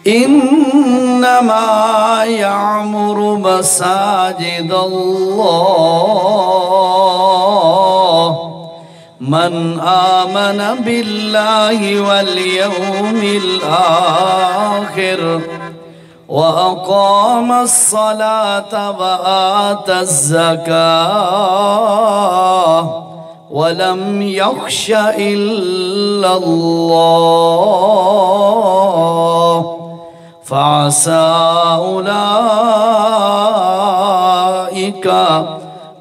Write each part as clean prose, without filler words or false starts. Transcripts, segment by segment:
إنما يعمر مساجد الله من آمن بالله واليوم الآخر وأقام الصلاة وآتى الزكاة ولم يخش إلا الله فعسى أولئك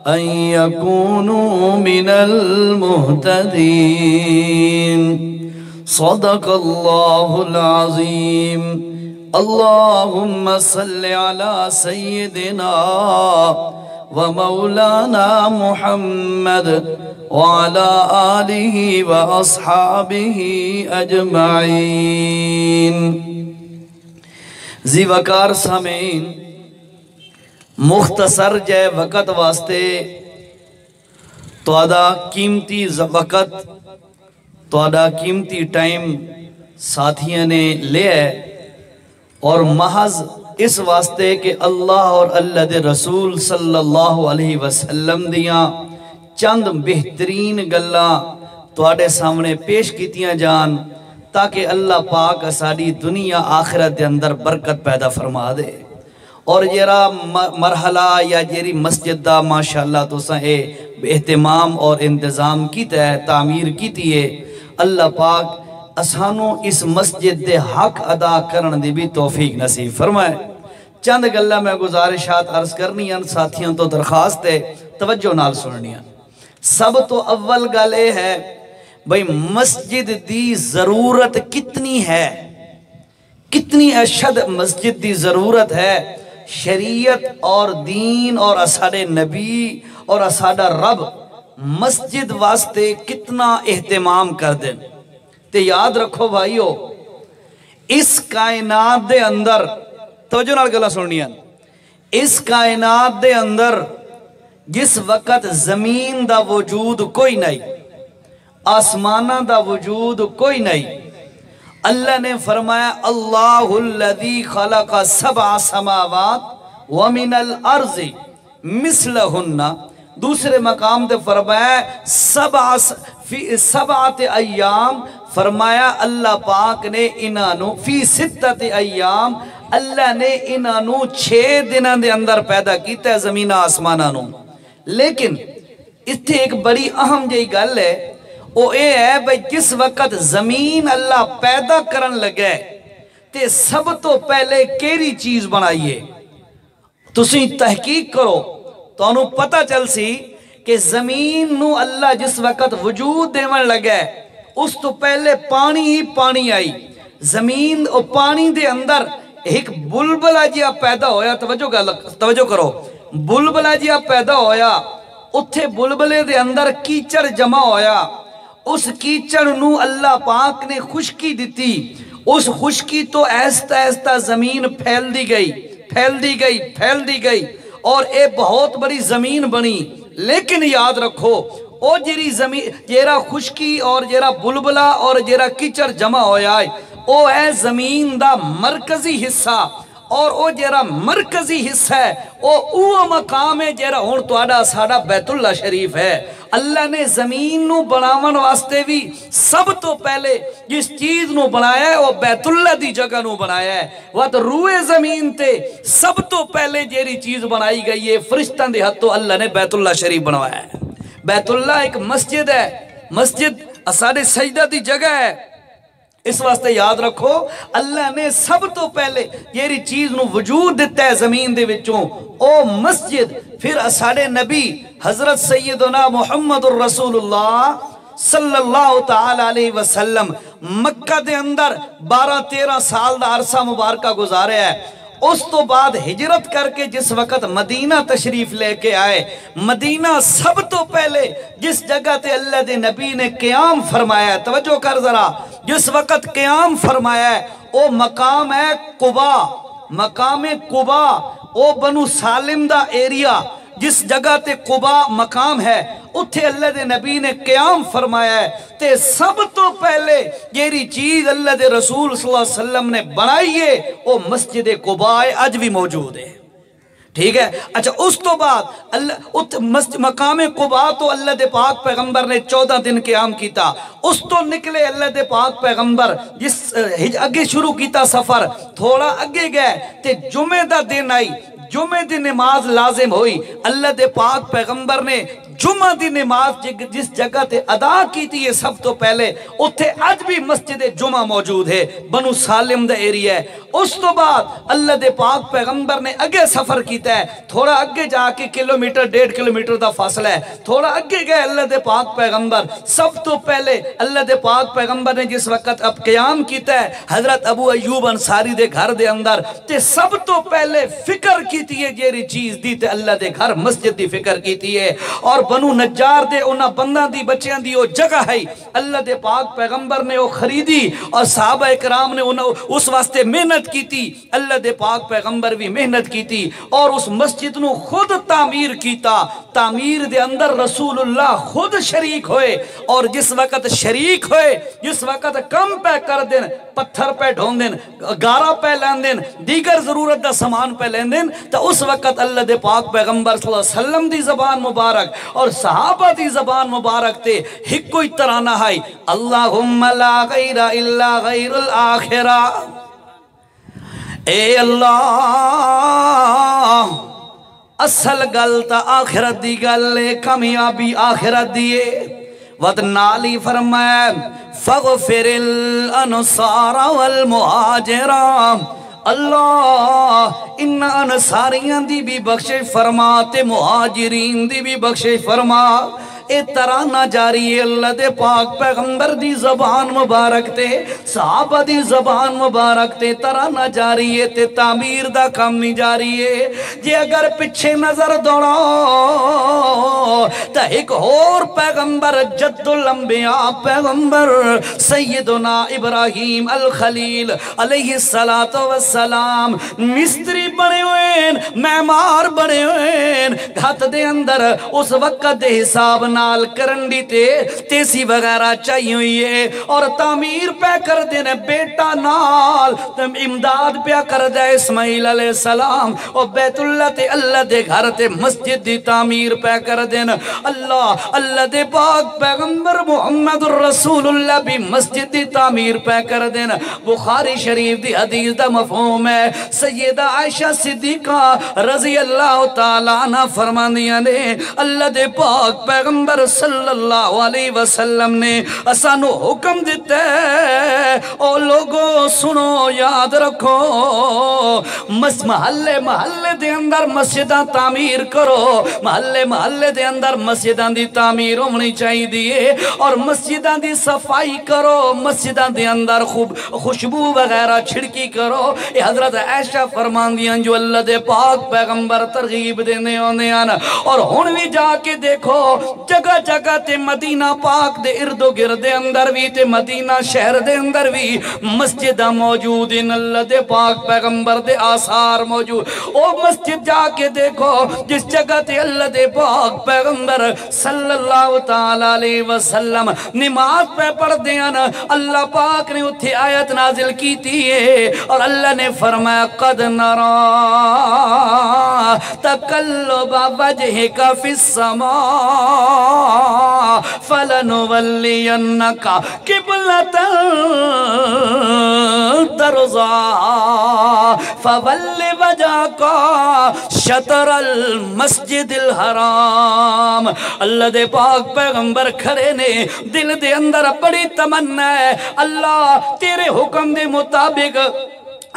أن يكونوا من المهتدين. صدق الله العظيم. اللهم صل على سيدنا ومولانا محمد وعلى آله وأصحابه أجمعين. زی وقار سامعین، مختصر جے وقت واسطے توڑا قیمتی وقت، توڑا قیمتی ٹائم ساتھیاں نے لے اور محض اس واسطے کہ اللہ اور اللہ دے رسول صلی اللہ علیہ وسلم دیاں چند بہترین گلاں توڑے سامنے پیش کیتیاں جان تاکہ اللہ پاک ساری دنیا آخرت دے اندر برکت پیدا فرما دے. اور جیرا مرحلہ یا جیری مسجد دا ماشاءاللہ تو سہے اہتمام اور انتظام کیتا ہے، تعمیر کیتی ہے. اللہ پاک اسانوں اس مسجد دے حق ادا کرن دی بھی توفیق نصیب فرمائے. چند گلہ میں گزارشات عرض کرنی ہیں، ساتھیوں تو درخواست ہے توجہ نال سننی ہیں. سب تو اول گل اے ہے بھئی مسجد دی ضرورت کتنی ہے، کتنی اشد مسجد دی ضرورت ہے. شریعت اور دین اور اساڑے نبی اور اساڑا رب مسجد واسطے کتنا اہتمام کر دیں. تے یاد رکھو بھائیو، اس کائنات دے اندر توجہ نال گلا سننی ہے، اس کائنات دے اندر جس وقت زمین دا وجود کوئی نہیں، آسمانہ دا وجود کوئی نہیں، اللہ نے فرمایا اللہ الذی خلق سبع سماوات ومن الارض مثلہن. دوسرے مقام تے فرمایا سبعت ایام، فرمایا اللہ پاک نے انہوں فی ستت ایام، اللہ نے انہوں 6 دنوں دے اندر پیدا کیتا ہے زمین آسمانہ نو. لیکن اتھے ایک بڑی اہم جئی گل ہے، وہ اے ہے بھئی جس وقت زمین اللہ پیدا کرن لگے تے سب تو پہلے کیری چیز بنائیے. تسی تحقیق کرو تو انہوں پتہ چل سی کہ زمین نو اللہ جس وقت وجود دیون لگے اس تو پہلے پانی ہی پانی آئی. زمین اور پانی دے اندر ایک بلبلہ جیا پیدا ہویا. توجہ کرو، بلبلہ جیا پیدا ہویا، اتھے بلبلے دے اندر کیچڑ جمع ہویا. اس کیچڑ نو اللہ پاک نے خشکی دیتی. اس خشکی تو ایستا ایستا زمین پھیل دی گئی اور اے بہت بڑی زمین بنی. لیکن یاد رکھو او جیری زمین جیرا خشکی اور جیرا بلبلہ اور جیرا کیچڑ جمع ہویا ہے او ہے زمین دا مرکزی حصہ. اور او جیرا مرکزی حصہ ہے او مقام ہے جیرا ہون توڑا ساڑا بیت اللہ شریف ہے. اللہ نے زمین نو بناون واسطے بھی سب تو پہلے جس چیز نو بنایا ہے وہ بیت اللہ دی جگہ نو بنایا ہے. وہ تو روئے زمین تے سب تو پہلے جیری چیز بنائی گئی ہے فرشتوں دے ہاتھوں اللہ نے بیت اللہ شریف بنوایا ہے. بیت اللہ ایک مسجد ہے، مسجد اساڑے سجدہ دی جگہ ہے. اس واسطے یاد رکھو اللہ نے سب تو پہلے یہ چیز نو وجود دیتا ہے زمین دے وچوں او مسجد. پھر اساڑے نبی حضرت سیدنا محمد الرسول اللہ صلی اللہ تعالی علیہ وسلم مکہ دے اندر 12-13 سال دا عرصہ مبارکہ گزارے ہے. اس تو بعد ہجرت کر کے جس وقت مدینہ تشریف لے کے آئے، مدینہ سب تو پہلے جس جگہ تے اللہ دے نبی نے قیام فرمایا ہے، توجہ کر ذرا، جس وقت قیام فرمایا ہے وہ مقام ہے قبا. مقام قبا او بنو سالم دا ایریا جس جگہ تے قبا مقام ہے اتھے اللہ دے نبی نے قیام فرمایا ہے تے سب تو پہلے جیری چیز اللہ دے رسول صلی اللہ علیہ وسلم نے بنائیے وہ مسجد قبا اج بھی موجود ہے، ٹھیک ہے۔ اچھا اس تو بعد مقام قبا تو اللہ دے پاک پیغمبر نے 14 دن قیام کیتا، اس تو نکلے اللہ دے پاک پیغمبر جس اگے شروع کیتا سفر، تھوڑا اگے گئے تے جمعہ دا دن آئی، جمعہ دی نماز لازم ہوئی، اللہ دے پاک پیغمبر نے جمعہ دی نماز جس جگہ تے ادا کی تھی سب تو پہلے اتھے آج بھی مسجد جمعہ موجود ہے، بنو سالم دا ایریا ہے۔ اس تو بعد اللہ دے پاک پیغمبر نے اگے سفر کیتا ہے، تھوڑا اگے جا کے کلومیٹر 1.5 کلومیٹر دا فاصلہ ہے، تھوڑا اگے گئے اللہ دے پاک پیغمبر، سب تو پہلے اللہ دے پاک پیغمبر نے جس وقت اب قیام کیتا ہے حضرت ابو ایوب انصاری دے گھر دے اندر تے سب تو پہلے فکر کیتی ہے جیری چیز دی تے اللہ دے گھر مسجد دی فکر کیتی ہے، اور بنو نجار دے انہاں بندہ دی بچیاں دی وہ جگہ ہے اللہ دے پاک پیغمبر نے وہ خریدی اور صحابہ اکرام نے اس واسطے محنت کی تھی، اللہ دے پاک پیغمبر بھی محنت کی تھی اور اس مسجد نو خود تعمیر کیتا، تعمیر دے اندر رسول اللہ خود شریک ہوئے، اور جس وقت شریک ہوئے جس وقت کم پہ کر دیں، پتھر پہ ڈھون دیں، گارا پہ لین دیں، دیگر ضرورت دا سامان پہ لین دیں، تو اس وقت اللہ دے پاک پیغمبر صلی اللہ علیہ وسلم دی زبان مبارک اور صحابہ دی زبان مبارک تے ہک کوئی ترانہ ہے، اللہم لا غیر الا غیر الاخرہ، اے اللہ اصل گل تا آخرت دی گل کامیابی آخرت دیے، ود نالی فرمائے فغفر الانصار والمہاجرہ، اللہ ان انصاریاں دی بھی بخشش فرما تے مہاجرین دی بھی بخشش فرما۔ اے ترانہ جاری ہے اللہ دے پاک پیغمبر دی زبان مبارک تے صحابہ دی زبان مبارک تے ترانہ جاری ہے تے تعمیر دا کام نہیں جاری ہے۔ جے اگر پچھے نظر دوڑو تا ایک اور پیغمبر جد الانبیاء پیغمبر سیدنا ابراہیم الخلیل علیہ السلام مستری بڑے ہوئے معمار بڑے ہوئے گھت دے اندر اس وقت دے حساب نال کرنڈی تیسی وغیرہ چاہیے ہوئی ہے اور تعمیر پہ کر دینے بیٹا نال امداد پہ کر دے اسماعیل علیہ السلام اور بیت اللہ تے اللہ دے گھر تے مسجد دی تعمیر پہ کر دینے، اللہ دے پاک پیغمبر محمد الرسول اللہ بھی مسجد دی تعمیر پہ کر دینے۔ بخاری شریف دی حدیث دا مفہوم ہے، سیدہ عائشہ صدیقہ رضی اللہ تعالیٰ عنہ فرماندیاں نے اللہ دے پاک پیغمبر صلی اللہ علیہ وسلم نے اسانو حکم دیتے او لوگوں سنو یاد رکھو محلے دے اندر مسجداں تعمیر کرو، محلے دے اندر مسجداں دی تعمیر ہونی چاہیے دیئے اور مسجداں دی صفائی کرو، مسجداں دے اندر خوشبو وغیرہ چھڑکی کرو۔ یہ حضرت عائشہ فرماندیاں جو اللہ دے پاک پیغمبر ترغیب دینے ہونے آنا، اور ہون بھی جا کے دیکھو جگہ جگہ تے مدینہ پاک دے ارد و گرد اندر بھی تے مدینہ شہر دے اندر بھی مسجدہ موجود ان اللہ دے پاک پیغمبر دے آثار موجود۔ او مسجد جا کے دیکھو جس جگہ تے اللہ دے پاک پیغمبر صلی اللہ تعالیٰ علیہ وسلم نماز پہ پڑھ دیاں، اللہ پاک نے اتھے آیت نازل کی تھی اور اللہ نے فرمایا قد نرا تقلب وجہک فی السماء فلنولینک قبلۃ ترضاها فول وجہک شطر المسجد الحرام۔ اللہ دے پاک پیغمبر کھڑے نے دل دے اندر بڑی تمنا ہے اللہ تیرے حکم دے مطابق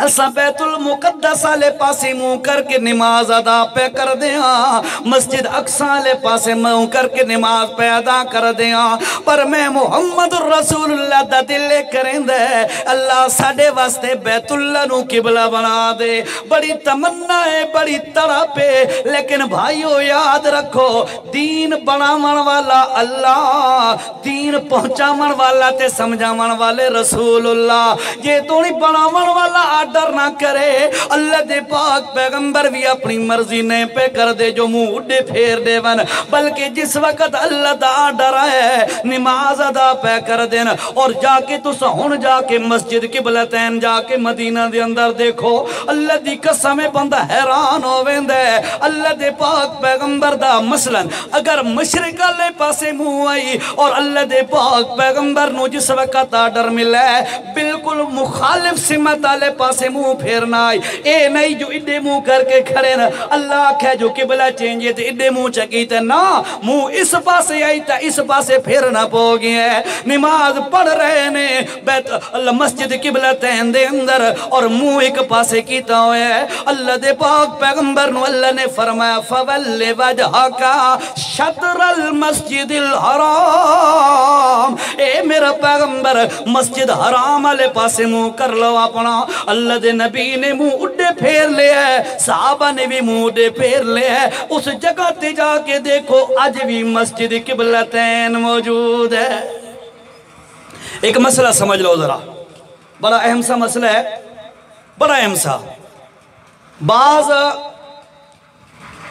اسا بیت المقدس لے پاسے منہ کر کے نماز ادا پہ کر دیاں، مسجد اقصی لے پاسے منہ کر کے نماز پہ ادا کر دیاں، پر میں محمد الرسول اللہ دا دل لے کریں دے اللہ ساڑے واسطے بیت اللہ نو قبلہ بنا دے۔ بڑی تمنا ہے، بڑی تڑپ ہے، لیکن بھائیو یاد رکھو دین بناون والا اللہ، دین پہنچاون والا تے سمجھاون والے رسول اللہ، یہ تو نہیں بناون والا آرڈر نہ کرے. اللہ دے پاک پیغمبر بھی اپنی مرضی نہیں پہ کر دے جو منہ اڈے پھیر دے ون, بلکہ جس وقت اللہ دا آرڈر ہے نماز ادا پہ کر دینا. اور جا کے تو ہن جا کے مسجد قبلتین جا کے مدینہ دے اندر دیکھو, اللہ دی قسم بندہ حیران ہو ویندے. اللہ دے پاک پیغمبر دا مثلا اگر مشرق والے پاسے منہ آئی اور اللہ دے پاک پیغمبر نو جس وقت آرڈر ملا ہے بالکل مخالف سمت والے پاسے منہ پھیرنا آئی. اے نہیں جو اڈے منہ کر کے کھڑے نا اللہ کہے جو قبلہ چینجے تے اڈے منہ چکیتے نا, منہ اس پاسے آئی تا اس پاسے پھیرنا پو گیا ہے. نماز پڑھ رہے نے بیت اللہ مسجد قبلتین دے اندر اور منہ ایک پاسے کیتا ہوئے ہے. اللہ دے پاک پیغمبر نو اللہ نے فرمایا فَوَلِّ وَجْهَكَ شَطْرَ الْمَسْجِدِ الْحَرَامِ. اے میرا پیغمبر مسجد حرام والے پاسے منہ کر لو اپنا. اللہ دے نبی نے منہ اڈے پھیر لیا ہے, صحابہ نے بھی منہ اڈے پھیر لیا ہے. اس جگہ تے جا کے دیکھو آج بھی مسجد قبلتین موجود ہے. ایک مسئلہ سمجھ لو ذرا, بڑا اہم سا مسئلہ ہے, بڑا اہم سا. بعض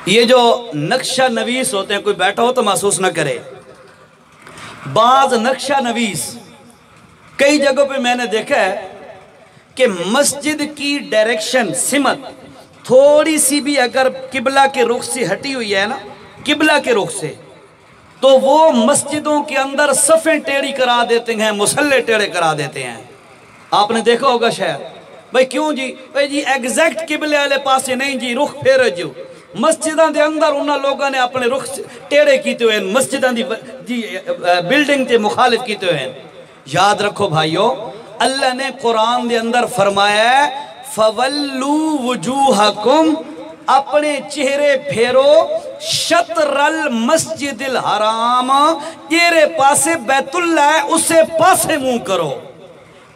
یہ جو نقشہ نویس ہوتے ہیں, کوئی بیٹھا ہو تو محسوس نہ کرے, بعض نقشہ نویس کئی جگہوں پہ میں نے دیکھا ہے کہ مسجد کی ڈائریکشن سمت تھوڑی سی بھی اگر قبلہ کے رخ سے ہٹی ہوئی ہے نا, قبلہ کے رخ سے, تو وہ مسجدوں کے اندر صفیں ٹیڑھی کرا دیتے ہیں, مسلح ٹیڑھے کرا دیتے ہیں. آپ نے دیکھا ہوگا شاید. بھئی کیوں جی؟ بھئی جی ایگزیکٹ قبلے والے پاسے نہیں جی, رخ پھیرے جو مسجدوں دے اندر انہاں لوگوں نے اپنے رخ ٹیڑھے کیتے ہوئے ہیں, مسجدوں دی بلڈنگ تے مخالف کیتے ہوئے ہیں. یاد رکھو بھائیو, اللہ نے قرآن دے اندر فرمایا ہے فَوَلُّوا وُجُوهَكُمْ, اپنے چہرے پھیرو شطر المسجد الحرام, تیرے پاسے بیت اللہ ہے اسے پاسے منہ کرو.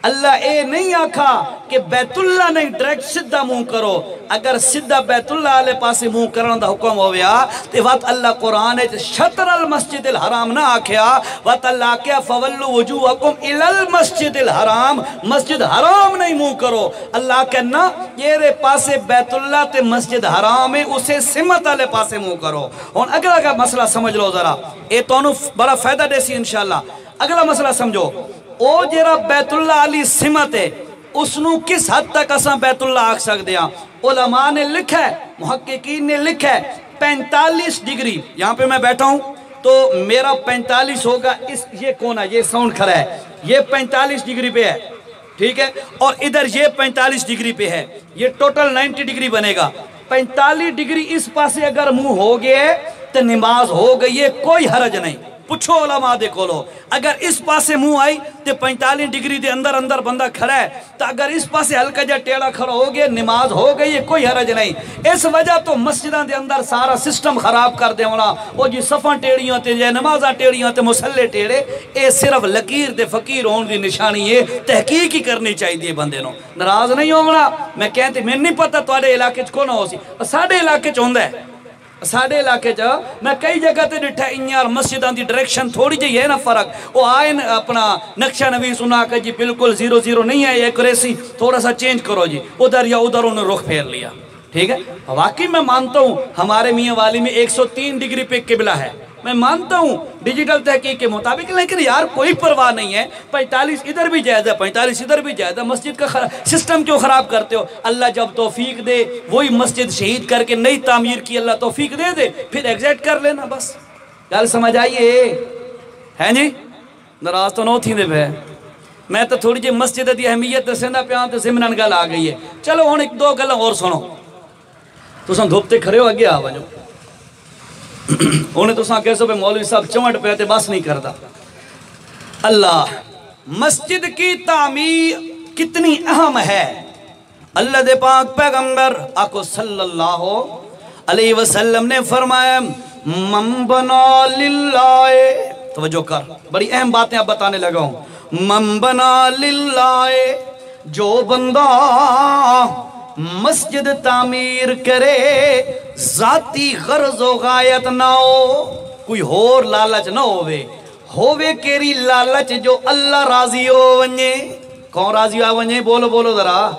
اللہ اے نہیں آکھا کہ بیت اللہ نہیں ڈائریکٹ سدھا منہ کرو. اگر سدھا بیت اللہ علیہ پاسے منہ کرنا دا حکم ہویا تو وقت اللہ قرآن ہے شطر المسجد الحرام نہ آکھیا, وقت اللہ آکھیا فَوَلُّوا وُجُوهَكُمْ إِلَى الْمَسْجِدِ الْحَرَامِ, مسجد حرام نہیں منہ کرو. اللہ کہنا یہ پاسے بیت اللہ تے مسجد حرام ہے اسے سمت والے پاسے منہ کرو. اور اگلا مسئلہ سمجھ لو ذرا, اے تو بڑا فائدہ دے سی انشاءاللہ. اگلا مسئلہ سمجھو, او جیرا بیت اللہ علی سمت ہے اس نو کس حد تک اساں بیت اللہ آکھ سکتے ہیں؟ علماء نے لکھا ہے, محققین نے لکھا ہے 45 ڈگری. یہاں پہ میں بیٹھا ہوں تو میرا 45 ہوگا, یہ کونا یہ ساؤنڈ کھڑا ہے, یہ 45 ڈگری پہ ہے, ٹھیک ہے, اور ادھر یہ 45 ڈگری پہ ہے, یہ ٹوٹل 90 ڈگری بنے گا. 45 ڈگری اس پاسے اگر منہ ہو گئے تو نماز ہو گئی ہے, کوئی حرج نہیں. پوچھو علماء دے کھولو, اگر اس پاسے منہ آئی تو 45 ڈگری دے اندر اندر بندہ کھڑا ہے, تو اگر اس پاسے ہلکا جا ٹیڑھا کھڑا ہو گیا نماز ہو گئی ہے, کوئی حرج نہیں. اس وجہ تو مسجدوں دے اندر سارا سسٹم خراب کر دے ہونا, وہ جی صفاں ٹیڑھیاں تے جے نمازاں ٹیڑھیاں تے مسلے ٹیڑھے, اے صرف لکیر دے فقیر ہون دی نشانی ہے. تحقیق ہی کرنی چاہیے بندے نو, ناراض نہیں ہونا. میں کہتے میں نہیں پتہ تواڈے علاقے چ کون ہو سی, ساڈے علاقے چ ہوندا ہے. ساڑھے علاقے جا میں کئی جگہ تے ڈٹھا انیار مسجدان دی ڈائریکشن تھوڑی جی ہے نا فرق, وہ آئے اپنا نقشہ نویس انہاں کہ جی بالکل 0-0 نہیں ہے, ایکوریسی تھوڑا سا چینج کرو جی, ادھر یا ادھر انہوں نے رخ پھیر لیا. ٹھیک ہے, واقعی میں مانتا ہوں ہمارے میاں والی میں 103 ڈگری پہ قبلہ ہے, میں مانتا ہوں ڈیجیٹل تحقیق کے مطابق, لیکن یار کوئی پرواہ نہیں ہے. 45 ادھر بھی جائز ہے, 45 ادھر بھی جائز ہے. مسجد کا سسٹم کیوں خراب کرتے ہو؟ اللہ جب توفیق دے وہی مسجد شہید کر کے نئی تعمیر کی, اللہ توفیق دے دے پھر ایگزیکٹ کر لینا بس. گل سمجھ آئیے ہے جی, ناراض تو نو تھی دے بھے. میں تو تھوڑی جی مسجد دی اہمیت دسیندہ پیان تے ضمنن گل آ گئی ہے. چلو ہن ایک دو گلاں اور سنو. تساں دھوپتے کھڑے ہو اگے آ ونجو, انہیں تو ساں کیسو پہ مولوی صاحب چمٹ پہ آتے بس نہیں کرتا. اللہ مسجد کی تعمیر کتنی اہم ہے. اللہ دے پاک پیغمبر آقا صلی اللہ علیہ وسلم نے فرمایا من بنا للہ, توجہ کر بڑی اہم باتیں اب بتانے لگا ہوں. من بنا للہ, جو بندہ مسجد تعمیر کرے ذاتی غرض و غایت نہ ہو, کوئی اور لالچ نہ ہووے کیری لالچ جو اللہ راضی ہو ونجے. کون راضی ہو ونجے؟ بولو بولو ذرا.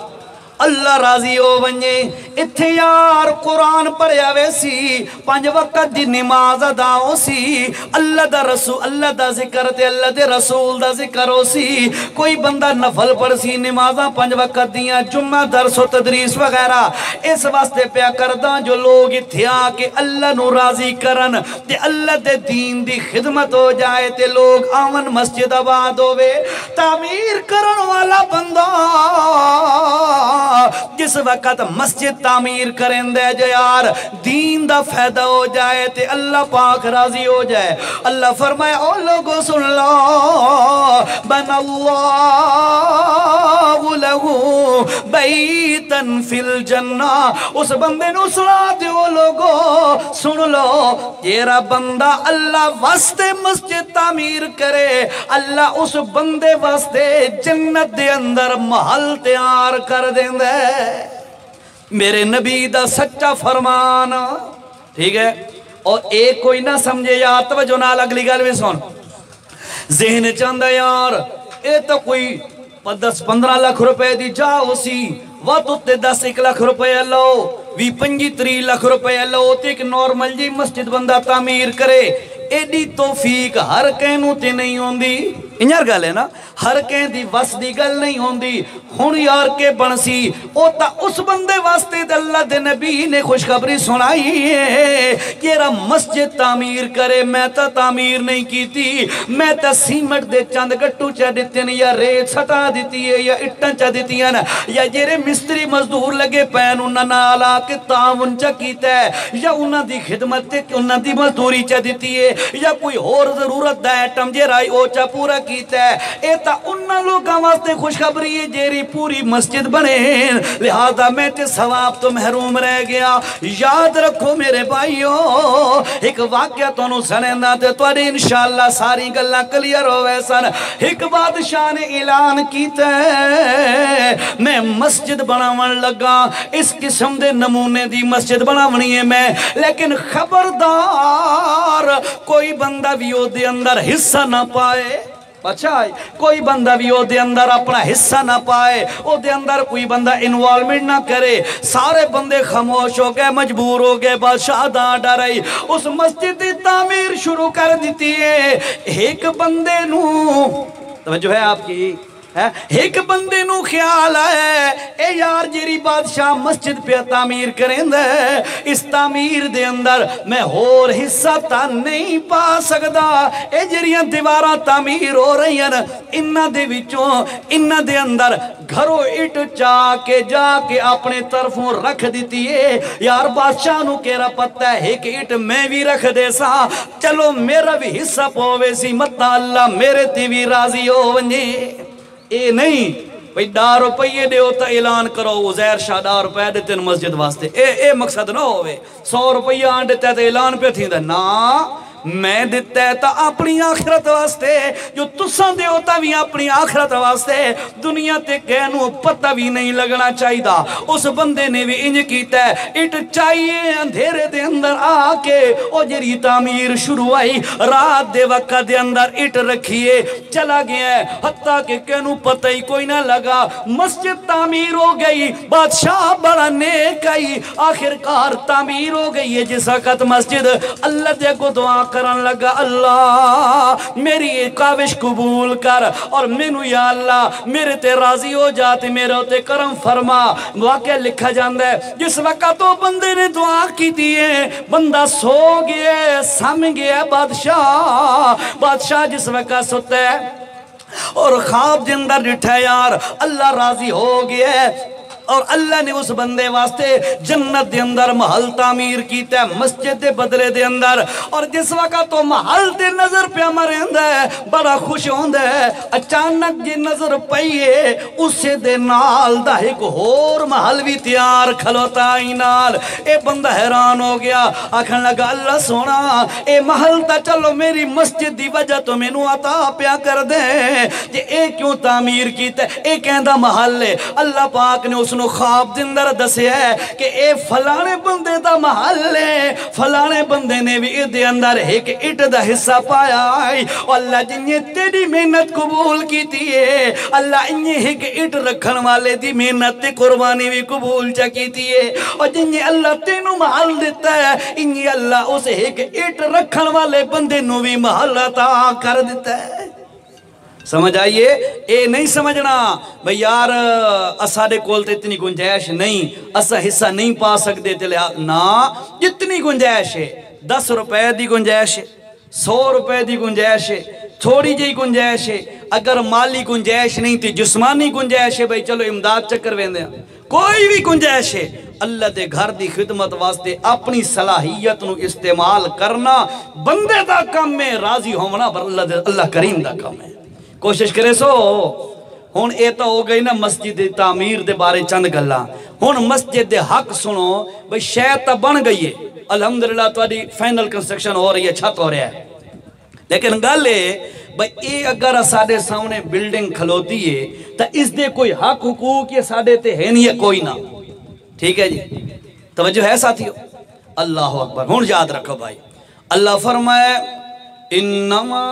اللہ راضی ہو ونجے اتھے یار قرآن پڑھیا ویسی 5 وقت دی نماز ادا ہو سی اللہ دا رسول اللہ دا ذکر تے اللہ دے رسول دا ذکر ہو سی کوئی بندہ نفل پڑھ سی نمازاں 5 وقت دیاں جمعہ درس و تدریس وغیرہ اس واسطے پیا کرداں جو لوگ اتھے آ کے اللہ نو راضی کرن تے اللہ دے دین دی خدمت ہو جائے تے لوگ آمن مسجد آباد ہوئے تعمیر کرن والا بندہ جس وقت مسجد تعمیر کریں دے جو یار دین دا فائدہ ہو جائے تے اللہ پاک راضی ہو جائے اللہ فرمائے او لوگوں سن لو بن اللہ لہو بیتن فی الجنہ اس بندے نو سنا دیو لوگوں سن لو تیرا بندہ اللہ واسطے مسجد تعمیر کرے اللہ اس بندے واسطے جنت دے اندر محل تیار کر دیں دے میرے نبی دا سچا فرمان ٹھیک ہے اور ایک کوئی نہ سمجھے یار توجہ نال اگلی گل بھی سن ذہن چاندہ یار اے تو کوئی 10-15 لاکھ روپے دی جاؤ سی وہ تے 10-1 لاکھ روپے لو 20-25-30 لاکھ روپے لو تے ایک نارمل جی مسجد بندہ تعمیر کرے ایڈی توفیق ہر کہنوں تے نہیں ہوندی انجار گل ہے نا ہر کہیں دی وس دی گل نہیں ہوندی ہون یار کے بنسی او تا اس بندے واسطے اللہ دے نبی نے خوشخبری سنائی ہے کہ یہ مسجد تعمیر کرے میں تا تعمیر نہیں کی تھی میں تا سیمٹ دے چند گٹو چا دیتے ہیں یا ریت سٹا دیتی ہے یا اٹن چا دیتی ہے یا جیرے مستری مزدور لگے پین انہاں نالا کے تعاون چا کیتا ہے یا انہاں دی خدمت تے انہاں دی مزدوری چا دیتی ہے یا کوئی اور ضرورت دا ایٹم جے رائی او چا پورا کیتا ہے اے تا انہاں لوگاں واسطے خوشخبری ہے جیری پوری مسجد بنے لہذا میں تے ثواب تو محروم رہ گیا یاد رکھو میرے بھائیو ایک واقعہ تو انہوں سنیندہ تے تو انشاءاللہ ساری گلہ کلیر ہوئے سن ایک بادشاہ نے اعلان کیتا ہے میں مسجد بناون لگا اس قسم دے نمونے دی مسجد بناونی ہے میں لیکن خبردار کوئی بندہ بھی او دے اندر حصہ نہ پائے اچھا کوئی بندہ بھی او دے اندر اپنا حصہ نہ پائے او دے اندر کوئی بندہ انوالمنٹ نہ کرے سارے بندے خاموش ہو گئے مجبور ہو گئے بادشاہ ڈانٹا رہی اس مسجد کی تعمیر شروع کر دیتی ہے ایک بندے نو توجہ ہے آپ کی ایک بندے نو خیال ہے اے یار جیری بادشاہ مسجد پہ تعمیر کریں دے اس تعمیر دے اندر میں اور حصہ تا نہیں پا سکدا اے جیریاں دیواراں تعمیر ہو رہی ہیں انہ دے وچوں انہ دے اندر گھروں اٹ جا کے اپنے طرفوں رکھ دیتی ہے یار بادشاہ نو کہرا پتہ ہے ایک اٹ میں بھی رکھ دے سا چلو میرا بھی حصہ پوے سی مطا اللہ میرے تی بھی راضی ہو ونجے اے نہیں بھئی 10 روپیے دے ہوتا اعلان کرو عزیر شاہ 10 روپے دیتے ہیں مسجد واسطے اے مقصد نہ ہوئے 100 روپیہ آن دیتے ہیں تو اعلان پہ تھی نا میں دیتا ہے تا اپنی آخرت واسطے جو تساں دے ہوتا بھی اپنی آخرت واسطے دنیا تے کہنو پتہ بھی نہیں لگنا چاہی دا اس بندے نے بھی انج کیتا ہے اٹ چاہیے اندھیرے دے اندر آکے او جری تعمیر شروع آئی رات دے وقت دے اندر اٹ رکھیے چلا گیا ہے حتیٰ کہ کہنو پتہ ہی کوئی نہ لگا مسجد تعمیر ہو گئی بادشاہ بڑا نیک آئی آخرکار تعمیر ہو گئی ہے جس وقت مسجد اللہ دے کو دعا کرن لگا اللہ میری کاوش قبول کر اور مینو یا اللہ میرے تے راضی ہو جاتے میرے تے کرم فرما واقعہ لکھا جاندہ ہے جس وقت تو بندے نے دعا کی دیئے بندہ سو گئے سم گئے بادشاہ جس وقت سوتا ہے اور خواب جندر ڈٹھا یار اللہ راضی ہو گئے اور اللہ نے اس بندے واسطے جنت دے اندر محل تعمیر کیتا ہے مسجد دے بدلے دے اندر اور جس وقت تو محل دے نظر پہ مرندہ ہے بڑا خوش ہوندہ ہے اچانک جی نظر پئیے اسے دے نال دا ایک اور محل بھی تیار کھلوتا ہی نال اے بندہ حیران ہو گیا آکھن لگا اللہ سونا اے محل تا چلو میری مسجد دی وجہ تو میں نو عطا پیا کر دے جی اے کیوں تعمیر کیتا ہے اے کہندہ محل ہے اللہ پاک نے اس نو خواب دے اندر دسیا ہے کہ اے فلانے بندے دا محل ہے، فلانے بندے نے بھی دے اندر ایک اٹ دا حصہ پایا ہے، اور اللہ جنہیں تیری محنت قبول کی ہے، اللہ انہیں ایک اٹ رکھن والے دی محنت تے قربانی بھی قبول کی ہے، اور جنہیں اللہ تینوں محل دیتا ہے انہیں اللہ اسے ایک اٹ رکھن والے بندے نو بھی محل عطا کر دیتا ہے۔ سمجھ آئیے؟ اے نہیں سمجھنا بھئی یار اساڑے کول تے اتنی گنجائش نہیں، اسا حصہ نہیں پا سکتے تے نا، جتنی گنجائش ہے، 10 روپے دی گنجائش ہے، 100 روپے دی گنجائش ہے، تھوڑی جی گنجائش ہے، اگر مالی گنجائش نہیں تھی جسمانی گنجائش ہے، بھئی چلو امداد چکر ویندے ہیں، کوئی بھی گنجائش ہے، اللہ دے گھر دی خدمت واسطے اپنی صلاحیت نو استعمال کرنا بندے دا کام میں، راضی ہونا اللہ کریم دا کام ہے۔ کوشش کرے سو ہون اے تو ہو گئی نا مسجد تعمیر دے بارے چند گلا، ہون مسجد دے حق سنو بھئی شاید تا بن گئی ہے، الحمدللہ تواڈی فائنل کنسٹرکشن ہو رہی ہے، چھت ہو رہا ہے، لیکن گل ہے بھئی اے اگر ساڑے سامنے بلڈنگ کھلوتی ہے تا اس دے کوئی حق حقوق یہ ساڑے تے ہے نہیں ہے کوئی نہ، ٹھیک ہے جی؟ توجہ ہے ساتھیو؟ اللہ اکبر۔ ہون یاد رکھو بھائی، اللہ فرمائے انما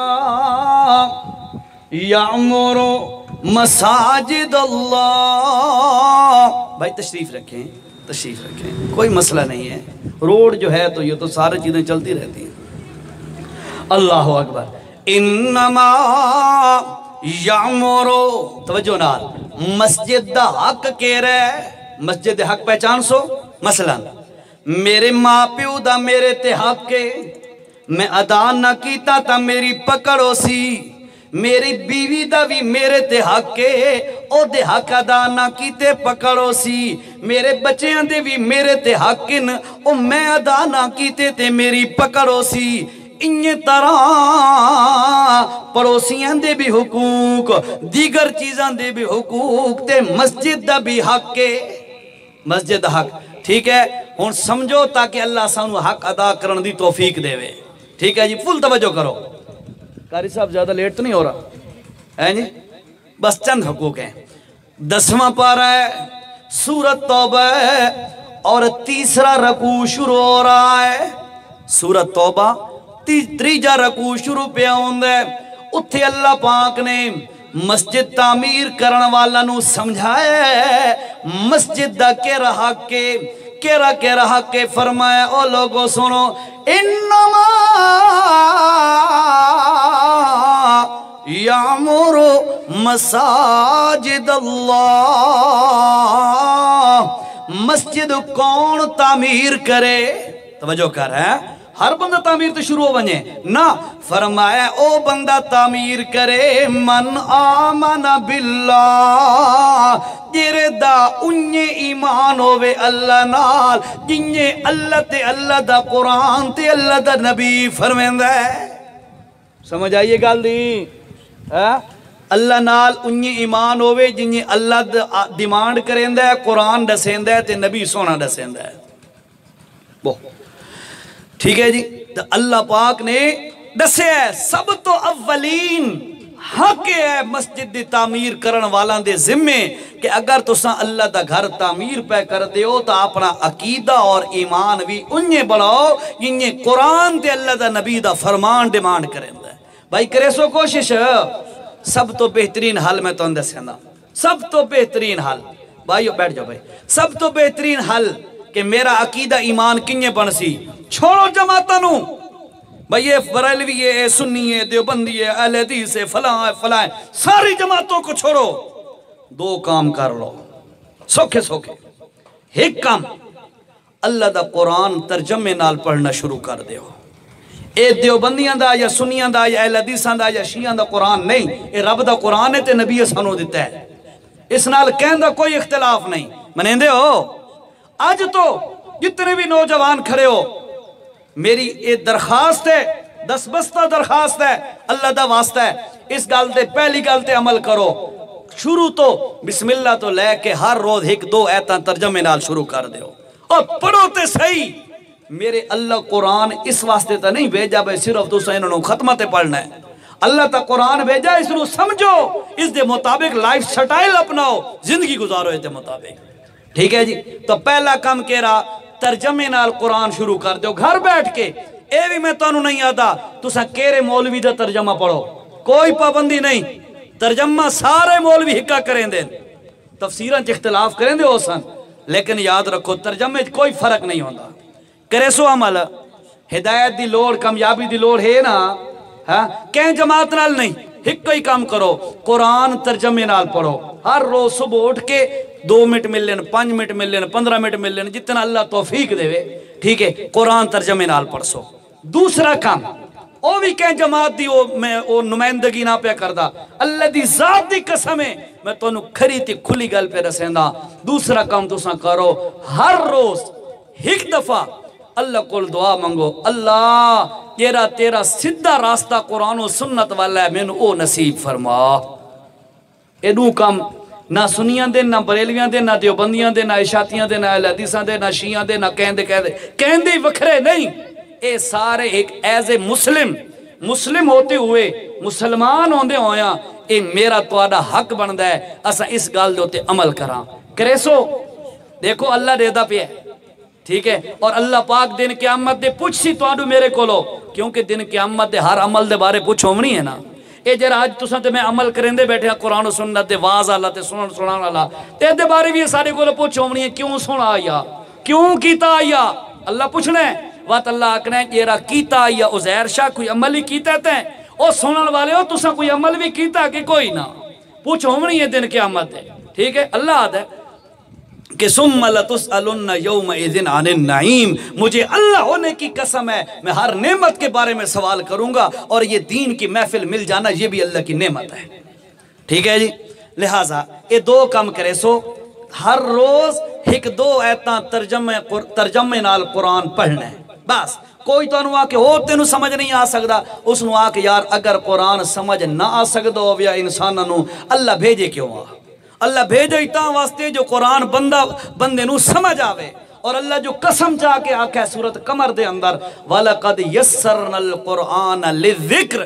یعمر مساجد اللہ، بھائی تشریف رکھیں، تشریف رکھیں، کوئی مسئلہ نہیں ہے، روڈ جو ہے تو یہ تو سارے چیزیں چلتی رہتی ہیں۔ اللہ اکبر۔ انما یعمر، توجہ نال، مسجد دا حق کہہ رہے ہے، مسجد دا حق پہچان سو، مثلا میرے ماں پیو دا میرے تے حق کے میں ادا نہ کیتا تا میری پکڑو سی، میری بیوی دا بھی میرے تے حق کے او دے حق ادا نہ کیتے پکڑو سی، میرے بچیاں دے بھی میرے تے حق کن او میں ادا نہ کیتے تے میری پکڑو سی، انہیں طرح پڑوسیاں دے بھی حقوق، دیگر چیزاں دے بھی حقوق تے مسجد دا بھی حق کے، مسجد حق، ٹھیک ہے؟ ہون سمجھو تاکہ اللہ سانو حق ادا کرن دی توفیق دے وے، ٹھیک ہے جی؟ فل توجہ کرو۔ قاری صاحب زیادہ لیٹ تو نہیں ہو رہا ہے جی؟ بس چند حقوق ہیں۔ 10واں پارہ ہے، سورت توبہ ہے، اور تیسرا رکوع شروع ہو رہا ہے، سورت توبہ تیجا رکوع شروع پہ ہوندہ ہے، اتھے اللہ پاک نے مسجد تعمیر کرن والا نو سمجھایا ہے، مسجد دا کے رہا کے فرمایا او لوگو سنو، انما یعمر مساجد اللہ، مسجد کون تعمیر کرے؟ توجہ کر رہا ہے، ہر بندہ تعمیر تو شروع ہو بنے نا، فرمایا او بندہ تعمیر کرے من آمن باللہ، جیرے دا انہیں ایمان ہوئے اللہ نال، جنہیں اللہ تے اللہ دا قرآن تے اللہ دا نبی فرمیندہ ہے۔ سمجھ آئیے گال دی؟ اللہ نال انہیں ایمان ہوئے جنہیں اللہ ڈیمانڈ کریندہ ہے، قرآن دسیندہ ہے تے نبی سونا دسیندہ ہے، ٹھیک ہے جی؟ تو اللہ پاک نے دسے ہے سب تو اولین حق ہے مسجد دی تعمیر کرن والان دے ذمے کہ اگر تساں اللہ دا گھر تعمیر پہ کر دے ہو تو اپنا عقیدہ اور ایمان بھی انہیں بڑھاؤ جنہیں قرآن دے اللہ دا نبی دا فرمان ڈیمانڈ کریں دے۔ بھائی کرے سو کوشش، سب تو بہترین حل میں تو اندر سینا، سب تو بہترین حل، بھائیو بیٹھ جاؤ بھائی، سب تو بہترین حل کہ میرا عقیدہ ایمان کنیے بن سی، چھوڑو جماعتانو، بھئی یہ بریلوی ہے، سنی ہے، دیوبندی ہے، اہل حدیث ہے، فلاں ہے، فلاں ہے، ساری جماعتوں کو چھوڑو، دو کام کر لو، سوکھے سوکھے۔ ایک کام، اللہ دا قرآن ترجمے نال پڑھنا شروع کر دے ہو۔ اے دیوبندیاں دا یا سنیاں دا یا اہل حدیثاں دا یا شیعاں دا قرآن نہیں، اے رب دا قرآن ہے تے نبی سانو دیتا ہے، اس نال کہن دا کوئی اختلاف نہیں، منیں دے ہو؟ آج تو جتنے بھی نوجوان کھڑے ہو، میری یہ درخواست ہے، دس بستہ درخواست ہے، اللہ دا واسطہ ہے، اس گالتے پہلی گالتے عمل کرو، شروع تو بسم اللہ تو لے کے ہر روز ایک دو ایتاں ترجمے نال شروع کر دے ہو، اور پڑھو تے صحیح۔ میرے اللہ قرآن اس واسطے تا نہیں بھیجا بھائی صرف تو سا انہوں ختمہ تے پڑھنا ہے، اللہ تا قرآن بھیجا اس نو سمجھو، اس دے مطابق لائف سٹائل اپناؤ، زندگی گزارو اس دے مطابق۔ ٹھیک ہے جی، تو پہلا کام کہہ رہا ترجمے نال قرآن شروع کر دو گھر بیٹھ کے. اے بھی میں تانوں نہیں آتا تسا کیرے مولوی دا ترجمہ پڑھو، کوئی پابندی نہیں، ترجمہ سارے مولوی ہکا کریں دیں، تفسیران چ اختلاف کریں دے ہو سن، لیکن یاد رکھو ترجمے کوئی فرق نہیں ہوتا. کرے سو عمل ہدایت دی لوڑ کامیابی دی لوڑ ہے نا، ہاں کہیں جماعت نال نہیں، ایک کوئی کام کرو قرآن ترجمے نال پڑھو. ہر روز صبح اٹھ کے 2 منٹ مل لین، 5 منٹ مل لین، 15 منٹ مل لین، جتنا اللہ توفیق دے وے، ٹھیک ہے، قرآن ترجمے نال پڑھ سو. دوسرا کام او بھی کہیں جماعت دی میں نمائندگی نہ پہ کردہ، اللہ دی ذات دی قسم ہے میں تو انہوں کھری تی کھلی گل پہ رسیندہ. دوسرا کام تو ساں کرو ہر روز ایک دفعہ اللہ کو دعا منگو، اللہ تیرا سدھا راستہ قرآن و سنت والا ہے میں نے او نصیب فرما. ایڈو کام نہ سنیاں دے، نہ بریلیاں دے، نہ دیوبندیاں دے، نہ اشاتیاں دے، نہ اہل حدیثاں دے، نہ شیعاں دے، نہ کہندے وکھرے نہیں. اے سارے ایک ایز اے مسلم ہوتے ہوئے مسلمان ہوندے ہویاں اے میرا توڑا حق بندا ہے اسا اس گل دے ہوتے عمل کراں. کرے سو دیکھو اللہ دے دا پہ ہے، ٹھیک ہے، اور اللہ پاک دن قیامت دے پوچھ سی توڑو میرے کولو، کیونکہ دن قیامت دے ہر عمل دے بارے پوچھ ہومنی ہے نا. اے جرا آج تساں تے میں عمل کریں دے بیٹھے ہیں قرآن و سنت دے واز اللہ تے سنان اللہ تے دے بارے بھی سارے کولو پوچھ ہومنی ہے کیوں سنا آیا، کیوں کیتا آیا، اللہ پوچھنے وات اللہ آکھنا ہے یہ را کیتا یا عزیر شاہ کوئی عمل ہی کیتا ہے او سنن والے ہو تسا کوئی عمل بھی کیتا کہ کوئی نہ پوچھ ہومنی ہے دن قیامت ہے. ٹھیک ہے، اللہ آدھا ہے کہ ثم لتسألن یومئذ عن النعیم، مجھے اللہ ہونے کی قسم ہے میں ہر نعمت کے بارے میں سوال کروں گا، اور یہ دین کی محفل مل جانا یہ بھی اللہ کی نعمت ہے. ٹھیک ہے جی، لہٰذا یہ 2 کام کرے سو ہر روز 1-2 ایتاں ترجمے نال قرآن پڑھنا ہے. بس کوئی تو انہوں آکے ہو تینوں سمجھ نہیں آ سکتا، اس نو آکے یار اگر قرآن سمجھ نہ آ سکتا ہو یا انسانوں اللہ بھیجے کیوں آ، اللہ بھیجے اتنا واسطے جو قرآن بندے نو سمجھ آوے. اور اللہ جو قسم چاہ کے آکھا ہے سورۃ قمر دے اندر وَلَقَدْ يَسَّرْنَا الْقُرْآنَ لِلذِّكْرِ،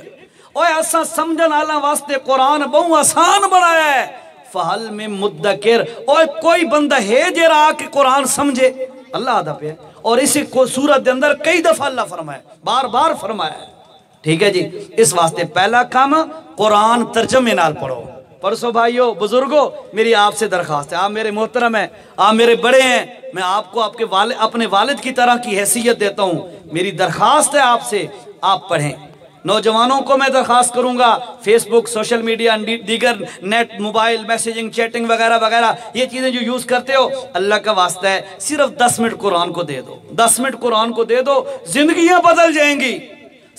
اوہ ایسا سمجھن اللہ واسطے قرآن بہت آسان بڑھایا ہے. فَحَلْ مِن مُدَّكِرْ، اوہ کوئی بندہ ہے جرا آکے قرآن سمجھے، اللہ آدھا پہ ہے. اور اسی کو سورت دے اندر کئی دفعہ اللہ فرمائے، بار بار فرمایا ہے. ٹھیک ہے جی، اس واسطے پہلا کام قرآن ترجمے نال پڑھو. پرسو بھائیو بزرگو میری آپ سے درخواست ہے، آپ میرے محترم ہیں، آپ میرے بڑے ہیں، میں آپ کو اپنے والد کی طرح کی حیثیت دیتا ہوں. میری درخواست ہے آپ سے آپ پڑھیں. نوجوانوں کو میں درخواست کروں گا فیس بک، سوشل میڈیا، دیگر نیٹ، موبائل میسیجنگ، چیٹنگ وغیرہ وغیرہ یہ چیزیں جو یوز کرتے ہو، اللہ کا واسطہ ہے صرف 10 منٹ قرآن کو دے دو، 10 منٹ قرآن کو دے دو، زندگیاں بدل جائیں گی،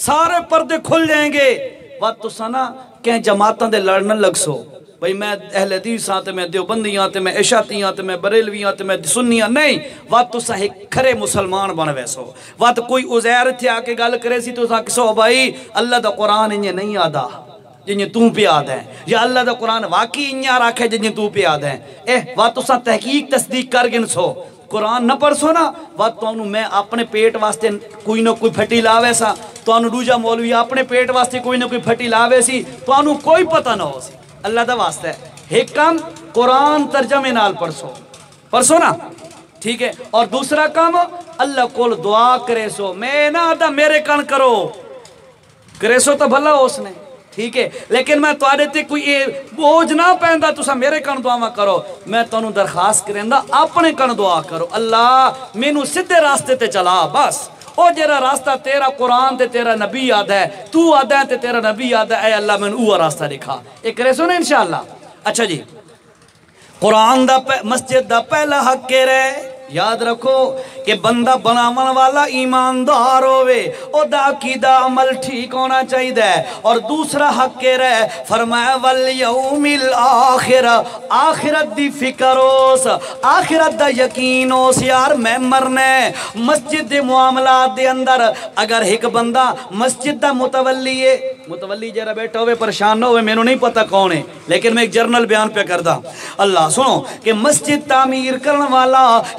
سارے پردے کھل جائیں گے. وقت تو سنا کہیں جماعتاں دے لڑنا لگ سو بھئی میں اہل حدیث ہاں تے میں دیوبندی ہاں تے میں عشاتی ہاں تے میں بریلوی ہاں تے میں سنی ہاں، نہیں. وقت تو سا ایک کھرے مسلمان بن ویسو. وقت کوئی عزیر تھے آکے گل کرے سی تو سا کسو بھائی اللہ دا قرآن انہیں نہیں آدھا جنہیں تو پہ آدھا ہے، یا اللہ دا قرآن واقعی انہیں رکھے جنہیں تو پہ آدھا ہے. وقت تو سا تحقیق تصدیق کر گن سو قرآن نہ پڑھ سو نا. وقت تو انہوں میں اپنے پیٹ واسطے کوئی نہ کوئی پھٹی لاوے سا، تو انہوں دوجا مولوی اپنے پیٹ واسطے کوئی نہ کوئی پھٹی لاوے سی، تو انہوں کوئی پتہ نہ ہو سی. اللہ دا واسطہ ہے ایک کام قرآن ترجمے نال پڑھسو نا، ٹھیک ہے. اور دوسرا کام اللہ کو دعا کرے سو، میں نہ آدھا میرے کن کرو کرے سو تو بھلا اس نے، ٹھیک ہے، لیکن میں تو آدھے کوئی بوجھ نہ پہندا تو سا میرے کن دعا کرو. میں تو انہوں درخواست کریں دا اپنے کن دعا کرو، اللہ مینوں سدھے راستے تے چلا. بس او جیرا راستہ تیرا قرآن تے تیرا نبی یاد ہے، تو آدھا ہے تے تیرا نبی یاد ہے، اے اللہ میں اوہ راستہ دکھا. ایک کرے سو نا انشاءاللہ. اچھا جی، قرآن دا مسجد دا پہلا حق کے رہے یاد رکھو کہ بندہ بناون والا ایماندار ہوئے، او دا عقیدہ عمل ٹھیک ہونا چاہیے دے. اور دوسرا حق کے رہے فرمایا والیوم الاخر، آخرت دی فکر ہوس، آخرت دا یقین ہوس. یار میں مرنے مسجد دے معاملات دے اندر اگر ایک بندہ مسجد دا متولی ہے، متولی جرا بیٹھا ہوئے پریشان نہ ہوئے، میں نے نہیں پتہ کون ہے لیکن میں ایک جرنل بیان پہ کردہ. اللہ سنو کہ مسجد تعمیر کرنے والا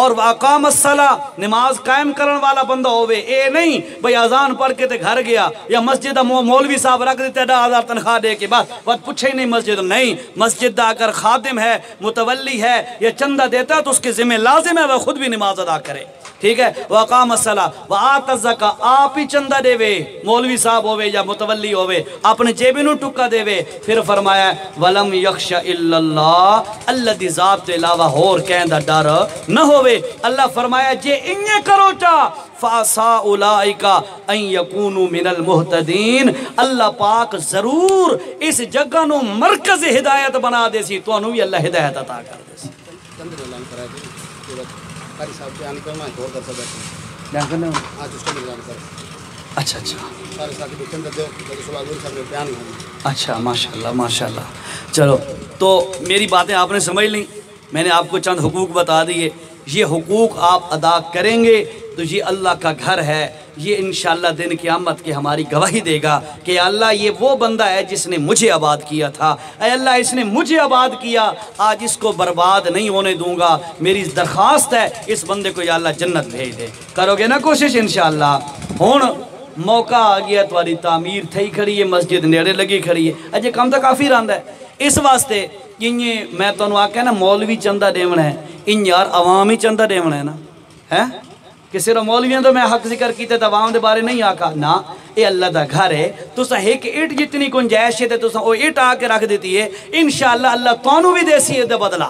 اور واقام الصلاۃ نماز قائم کرن والا بندہ ہوئے. اے نہیں بھئی اذان پڑھ کے تے گھر گیا یا مسجد مولوی صاحب رکھ دیتے 10,000 تنخواہ دے کے بعد پوچھے ہی نہیں مسجد. نہیں، مسجد دا اگر خادم ہے، متولی ہے یا چندہ دیتا ہے تو اس کے ذمہ لازم ہے وہ خود بھی نماز ادا کرے. ٹھیک ہے. وقام الصلاۃ وآت الزکاۃ آپ ہی چندہ دے وے، مولوی صاحب ہوئے یا متولی ہوئے اپنے جیبی نو ٹکا دے وے. پھر فرمایا ولم یخش الا اللہ، اللہ دی ذات کے علاوہ اور کہیں دا ڈر نہ ہوئے. اللہ فرمایا جے انہیں کرو چا فاسا اولئکا ان یکونوا من المہتدین، اللہ پاک ضرور اس جگہ نو مرکز ہدایت بنا دے سی، تو انہوں بھی اللہ ہدایت عطا کر دے سی. اچھا اچھا ماشاءاللہ ماشاءاللہ. چلو تو میری باتیں آپ نے سمجھ لیں، میں نے آپ کو چند حقوق بتا دیے. یہ حقوق آپ ادا کریں گے تو یہ اللہ کا گھر ہے. یہ انشاءاللہ دن قیامت کے ہماری گواہی دے گا کہ اللہ یہ وہ بندہ ہے جس نے مجھے آباد کیا تھا. اے اللہ اس نے مجھے آباد کیا، آج اس کو برباد نہیں ہونے دوں گا. میری درخواست ہے اس بندے کو یا اللہ جنت بھیج دے. کرو گے نا کوشش انشاءاللہ. ہون موقع آ گیا تمہاری تعمیر تھی کھڑی ہے، مسجد نیڑے لگی کھڑی ہے، اجے کم تو کافی رہندا ہے. اس واسطے یہ میں تمہیں آکھا نا مولوی چندہ دیونا ہے، ان یار عوام ہی چندہ دیونا ہے نا ہے کہ صرف مولویوں تو میں حق ذکر کیتے تو عوام دے بارے نہیں آکھا نا. اے اللہ دا گھر ہے، تسا ایک اٹ جتنی گنجائش ہے تسا وہ اٹ آ کے رکھ دیتی ہے، انشاءاللہ اللہ تانوں بھی دیسی ہے دے بدلا.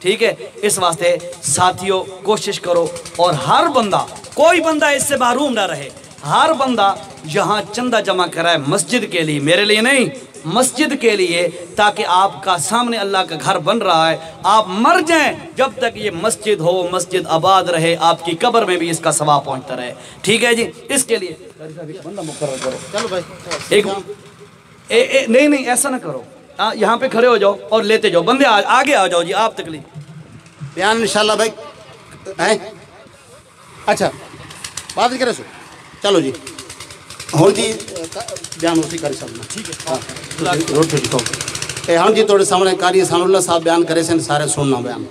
ٹھیک ہے. اس واسطے ساتھیوں کوشش کرو اور ہر بندہ، کوئی بندہ اس سے محروم نہ رہے. ہر بندہ جہاں چندہ جمع کرائے مسجد کے لیے، میرے لیے نہیں، مسجد کے لیے، تاکہ آپ کا سامنے اللہ کا گھر بن رہا ہے. آپ مر جائیں جب تک یہ مسجد ہو، مسجد آباد رہے، آپ کی قبر میں بھی اس کا ثواب پہنچتا رہے. ٹھیک ہے جی. اس کے لیے بندہ مقرر کرو. چلو بھائی ایک نہیں نہیں ایسا نہ کرو، یہاں پہ کھڑے ہو جاؤ اور لیتے جاؤ. بندے آگے آ جاؤ جی. آپ تکلیف بیان انشاءاللہ بھائی. اچھا بات نہیں کرے سو. چلو جی ہوں جی بیان اسی کر سکنا. ٹھیک ہے. ہاں جی تھوڑے سامنے قاری حسن اللہ صاحب بیان کرے سن، سارے سننا بیان.